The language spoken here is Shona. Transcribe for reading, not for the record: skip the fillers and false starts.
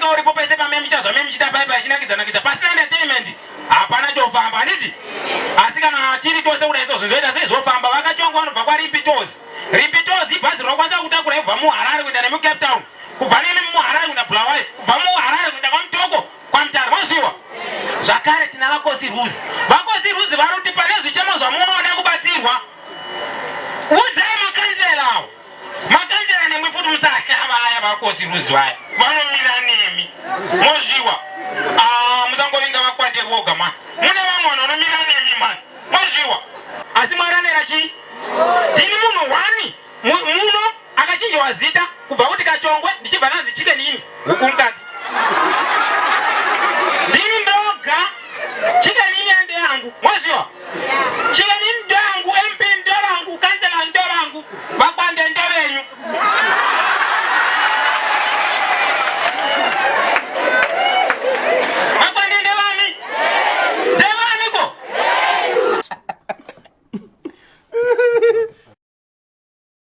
Kama ulipo pesa pa mimi chazo mimi chita baba shina kidana kita pasina entertainment. Hapana jofamba niti. Asika na chiri tose una hizo zoenda sisi zofamba wakachongwa no bakwa repeaters. Repeaters basi rokwaza kutakura eva mu Harare kwenda mu Cape Town. Kufanele mu Harare kwenda Bulawayo. Kuva mu Harare kwenda kwa Mtoko kwa Mtara mosiwa. Zakare tina lako siruzi. Bako siruzi baruti panezo chama za muno wada kubatirwa. Uza makanzela. Makanzela ni mwifutu msaka haya bako siruzi waya. Bano milanemi. Moziwa. Muzango linga wakwande woga man. Mune wamono no milanemi man. Moziwa. Asimarane rachi. Dini muno wani. Muno akachinja wazita kuva uti Kachongwe ndichibananzi chike nini? Hukumkati. Dini ndoga chike nini ande yangu. Moziwa. Chike nini